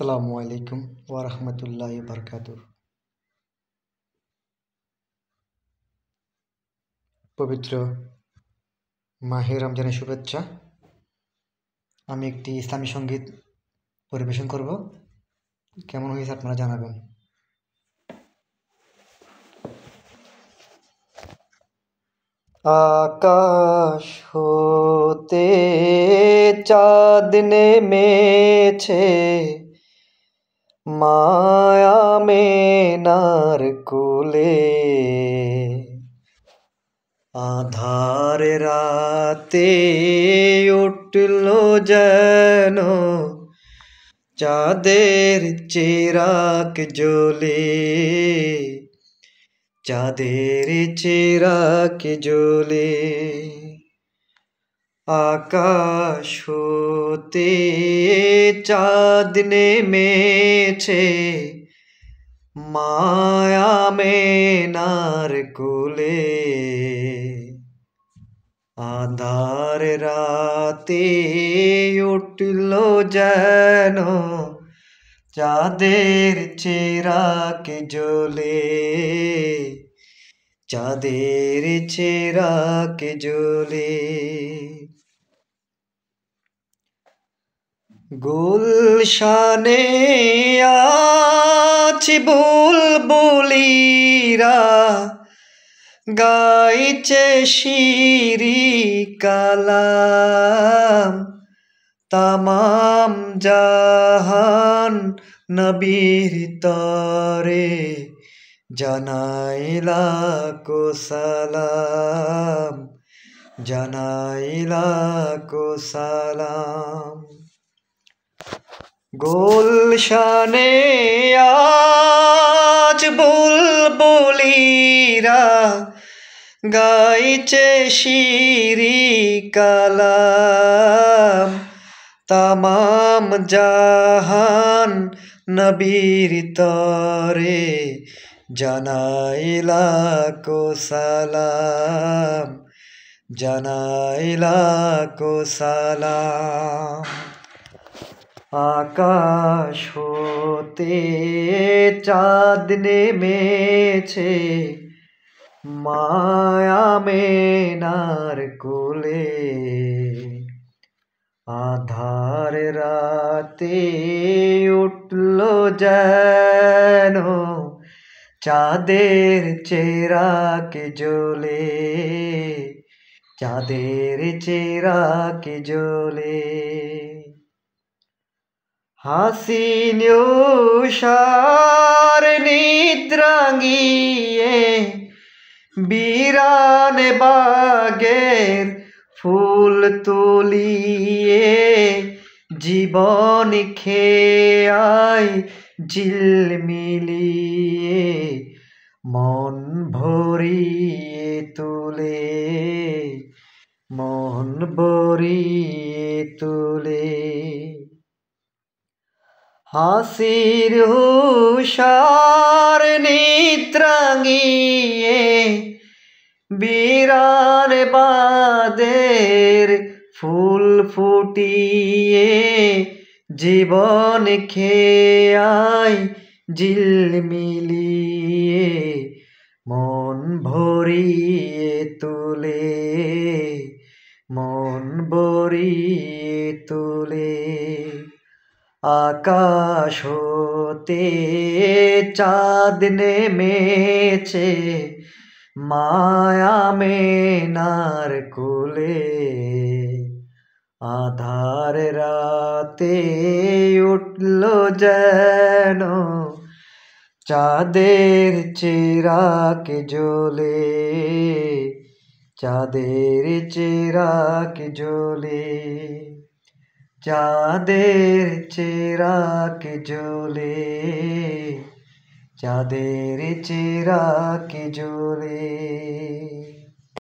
আসসালামু আলাইকুম ওয়া রাহমাতুল্লাহি ওয়া বারাকাতুহু। পবিত্র মাহে রমজানের শুভেচ্ছা। আমি একটি ইসলামী সঙ্গীত পরিবেশন করব। কেমন হয়েছে আপনারা জানাবেন। আকাশ হতে চাঁদ নেমেছে, মায়া মেনার কোলে। আঁধার রাতে উঠল যেন চাঁদের চিরাগ জ্বলে, চাঁদের চিরাগ জ্বলে। আকাশ হতে চাঁদ নেমেছে, মায়া মেনার কোলে। আঁধার রাতে উঠল যেন চাঁদের চিরাগ জ্বলে, চাঁদের চিরাগ জ্বলে। গুলশানে আছে বুলবুলিরা, গাইছে শিরি কালাম। তামাম জাহান নবীর তরে জানাই লাখো সালাম, জানাই লাখো সালাম। গুলশানে আজ বুলবুলিরা, গাইছে শিরি কালাম। তামাম জাহান নবীর তরে জানাই লাখো সালাম, জানাই লাখো সালাম। আকাশ হতে চাঁদ নেমেছে, মায়া মেনার কোলে। আঁধার রাতে উঠল যেন চাঁদের চিরাগ জ্বলে, চাঁদের চিরাগ জ্বলে। হাসিন উষার নিদ্রাঙ্গিয়ে বিরান বাগের ফুল তুলিয়ে, জীবন খেয়াই ঝিলমিলিয়ে মন ভরিয়ে তুলে, মন ভরিয়ে তুলে। হাসির হুশার নিদ্রাঙ্গিয়ে বিরান বাদের ফুল ফুটিয়ে, জীবন খেয়াই ঝিলমিলিয়ে মন ভরিয়ে তুলে, মন ভরিয়ে তুলে। আকাশ হতে চাঁদ নেমেছে, মায়া মেনার কোলে। আঁধার রাতে উঠল যেন চাঁদের চিরাগ জ্বলে, চাঁদের চিরাগ জ্বলে, চাঁদের চিরাগ জ্বলে, চাঁদের চিরাগ জ্বলে।